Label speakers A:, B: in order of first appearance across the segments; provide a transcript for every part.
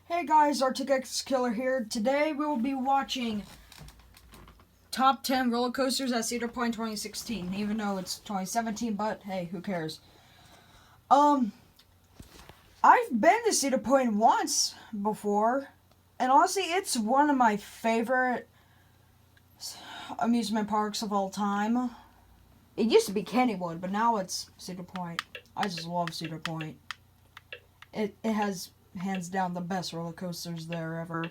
A: Hey guys, Arctic Killer here. Today we will be watching top 10 roller coasters at Cedar Point 2016, even though it's 2017, but hey, who cares? I've been to Cedar Point once before, and honestly, it's one of my favorite amusement parks of all time. It used to be Kennywood, but now it's Cedar Point. I just love Cedar Point. It has hands down the best roller coasters there ever.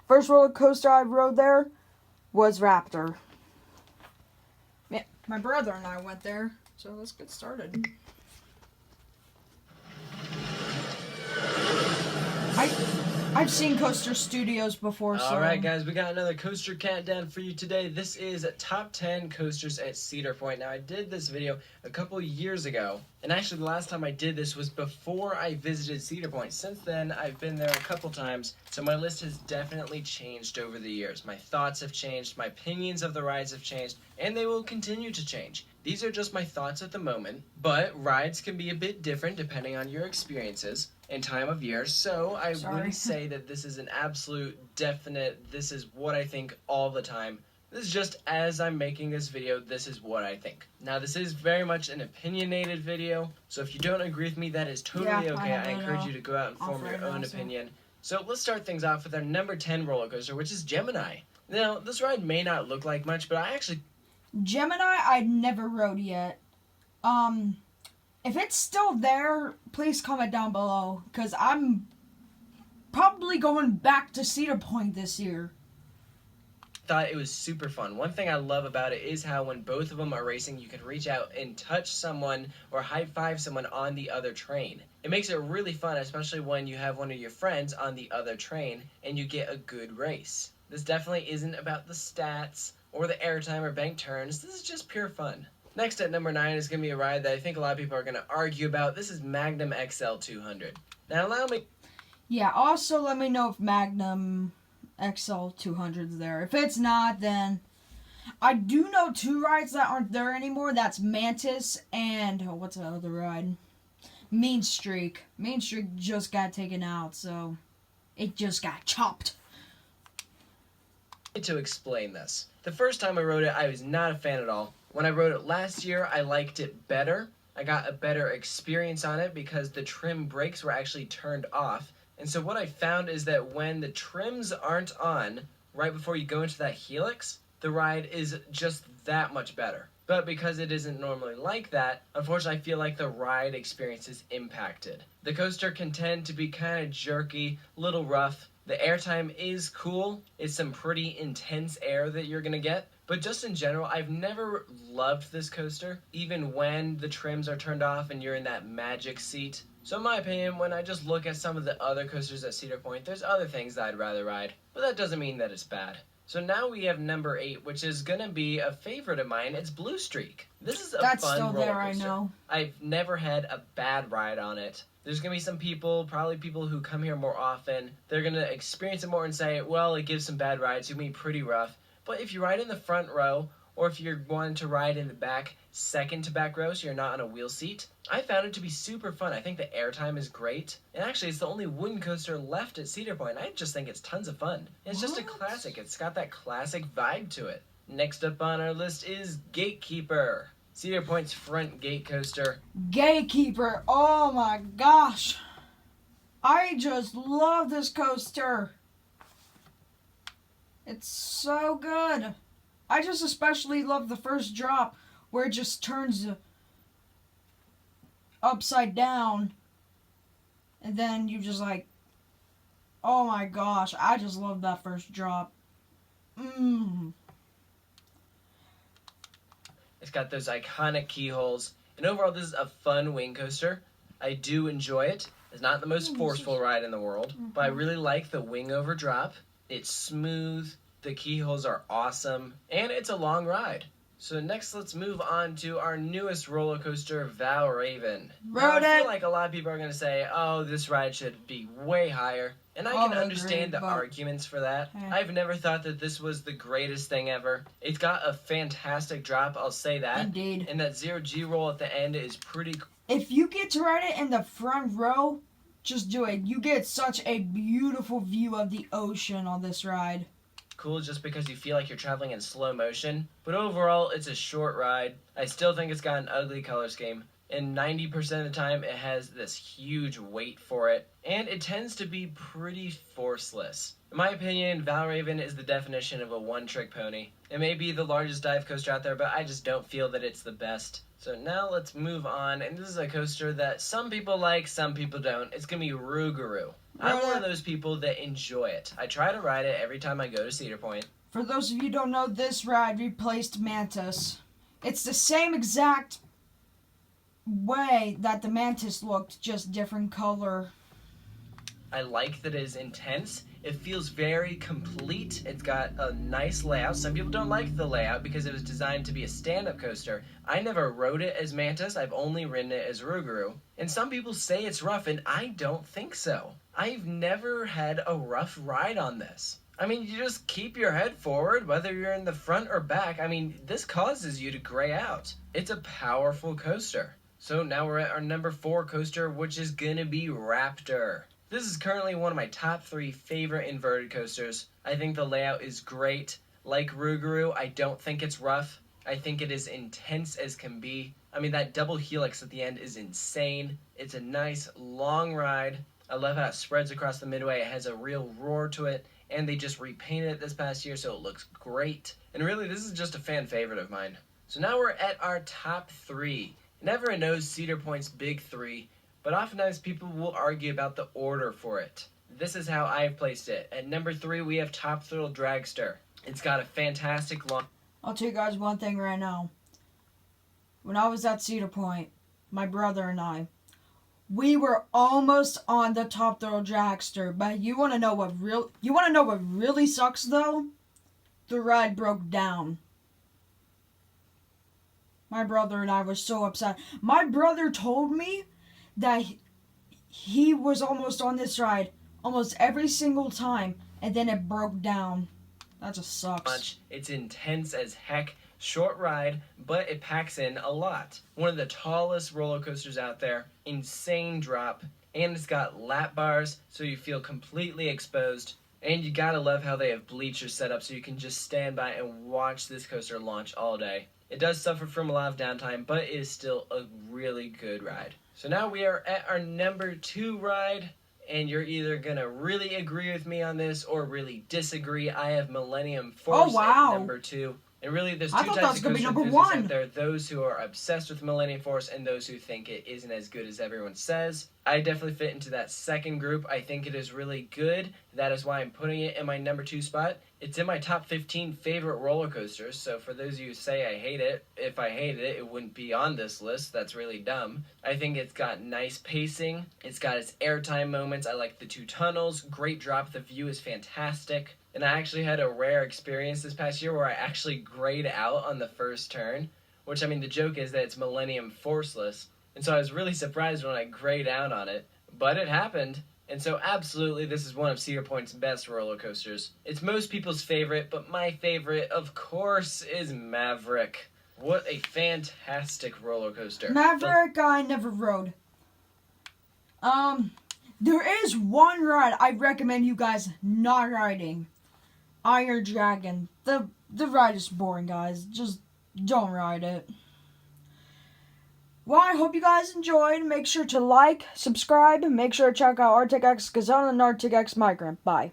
A: First roller coaster I rode there was Raptor. Yeah, my brother and I went there, so let's get started. I've seen Coaster Studios before, so...
B: Alright guys, we got another coaster countdown for you today. This is top 10 coasters at Cedar Point. Now I did this video a couple years ago, and actually the last time I did this was before I visited Cedar Point. Since then, I've been there a couple times, so my list has definitely changed over the years. My thoughts have changed, my opinions of the rides have changed, and they will continue to change. These are just my thoughts at the moment, but rides can be a bit different depending on your experiences and time of year, so I wouldn't say that this is an absolute definite, this is what I think all the time. This is just as I'm making this video, this is what I think. Now this is very much an opinionated video, so if you don't agree with me, that is totally okay. I encourage you to go out and form your own opinion. So let's start things off with our number 10 roller coaster, which is Gemini. Now this ride may not look like much, but
A: Gemini I never rode yet. If it's still there, please comment down below, because I'm probably going back to Cedar Point this year.
B: Thought it was super fun. One thing I love about it is how when both of them are racing, you can reach out and touch someone or high-five someone on the other train. It makes it really fun, especially when you have one of your friends on the other train and you get a good race. This definitely isn't about the stats or the airtime or bank turns. This is just pure fun. Next at number 9 is going to be a ride that I think a lot of people are going to argue about. This is Magnum XL 200. Now allow me...
A: Yeah, also let me know if Magnum XL 200's there. If it's not, then... I do know two rides that aren't there anymore. That's Mantis and... Oh, what's the other ride? Mean Streak. Mean Streak just got taken out, so... It just got chopped.
B: To explain this. The first time I rode it, I was not a fan at all. When I rode it last year, I liked it better. I got a better experience on it because the trim brakes were actually turned off. And so what I found is that when the trims aren't on, right before you go into that helix, the ride is just that much better. But because it isn't normally like that, unfortunately I feel like the ride experience is impacted. The coaster can tend to be kind of jerky, little rough. The airtime is cool. It's some pretty intense air that you're going to get. But just in general, I've never loved this coaster, even when the trims are turned off and you're in that magic seat. So in my opinion, when I just look at some of the other coasters at Cedar Point, there's other things that I'd rather ride. But that doesn't mean that it's bad. So now we have number 8, which is going to be a favorite of mine. It's Blue Streak. This is a fun roller coaster. That's still there, I know. I've never had a bad ride on it. There's going to be some people, probably people who come here more often, they're going to experience it more and say, well, it gives some bad rides, it can be pretty rough. But if you ride in the front row, or if you're wanting to ride in the back, second to back row, so you're not on a wheel seat, I found it to be super fun. I think the airtime is great. And actually, it's the only wooden coaster left at Cedar Point. I just think it's tons of fun. It's just a classic. It's got that classic vibe to it. Next up on our list is Gatekeeper. Cedar Point's front gate coaster.
A: Gatekeeper, oh my gosh. I just love this coaster. It's so good. I just especially love the first drop where it just turns upside down. And then you just like, oh my gosh, I just love that first drop.
B: It's got those iconic keyholes. And overall, this is a fun wing coaster. I do enjoy it. It's not the most forceful ride in the world, but I really like the wing over drop. It's smooth, the keyholes are awesome, and it's a long ride. So next, let's move on to our newest roller coaster, Valravn. Now, I feel like a lot of people are going to say, oh, this ride should be way higher. And I can understand the arguments for that. I've never thought that this was the greatest thing ever. It's got a fantastic drop, I'll say that.
A: Indeed.
B: And that zero G roll at the end is pretty cool.
A: If you get to ride it in the front row, Just do it. You get such a beautiful view of the ocean on this ride.
B: Cool just because you feel like you're traveling in slow motion, but overall it's a short ride. I still think it's got an ugly color scheme, and 90% of the time it has this huge weight for it, and it tends to be pretty forceless. In my opinion, Valravn is the definition of a one-trick pony. It may be the largest dive coaster out there, but I just don't feel that it's the best. So now let's move on, and this is a coaster that some people like, some people don't. It's gonna be Rougarou. I'm one of those people that enjoy it. I try to ride it every time I go to Cedar Point.
A: For those of you who don't know, this ride replaced Mantis. It's the same exact way that the Mantis looked, just different color.
B: I like that it is intense. It feels very complete. It's got a nice layout. Some people don't like the layout because it was designed to be a stand-up coaster. I never rode it as Mantis. I've only ridden it as Rougarou. And some people say it's rough, and I don't think so. I've never had a rough ride on this. I mean, you just keep your head forward, whether you're in the front or back. I mean, this causes you to gray out. It's a powerful coaster. So now we're at our number 4 coaster, which is gonna be Raptor. This is currently one of my top 3 favorite inverted coasters. I think the layout is great. Like Rougarou, I don't think it's rough. I think it is intense as can be. I mean, that double helix at the end is insane. It's a nice, long ride. I love how it spreads across the midway. It has a real roar to it, and they just repainted it this past year, so it looks great. And really, this is just a fan favorite of mine. So now we're at our top 3. And everyone knows Cedar Point's big 3, but oftentimes people will argue about the order for it. This is how I've placed it. At number 3, we have Top Thrill Dragster. It's got a fantastic long...
A: I'll tell you guys one thing right now. When I was at Cedar Point, my brother and I, we were almost on the Top Thrill Dragster, but you want to know what really sucks though? The ride broke down. My brother and I were so upset. My brother told me that he was almost on this ride almost every single time, and then it broke down. That just sucks.
B: It's intense as heck. Short ride, but it packs in a lot. One of the tallest roller coasters out there. Insane drop. And it's got lap bars, so you feel completely exposed. And you gotta love how they have bleachers set up so you can just stand by and watch this coaster launch all day. It does suffer from a lot of downtime, but it is still a really good ride. So now we are at our number 2 ride, and you're either gonna really agree with me on this or really disagree. I have Millennium Force at number 2. And really, there's 2 types of coaster enthusiasts out there. Those who are obsessed with Millennium Force and those who think it isn't as good as everyone says. I definitely fit into that second group. I think it is really good. That is why I'm putting it in my number 2 spot. It's in my top 15 favorite roller coasters, so for those of you who say I hate it, if I hated it, it wouldn't be on this list. That's really dumb. I think it's got nice pacing. It's got its airtime moments. I like the 2 tunnels. Great drop. The view is fantastic. And I actually had a rare experience this past year where I actually grayed out on the first turn, which, I mean, the joke is that it's Millennium Forceless. And so I was really surprised when I grayed out on it, but it happened. And so absolutely, this is one of Cedar Point's best roller coasters. It's most people's favorite, but my favorite, of course, is Maverick. What a fantastic roller coaster.
A: Maverick, I never rode. There is one ride I recommend you guys not riding. Iron Dragon. The ride is boring, guys. Just don't ride it. Well, I hope you guys enjoyed. Make sure to like, subscribe, make sure to check out Arctic X Gazelle and Arctic X Migrant. Bye.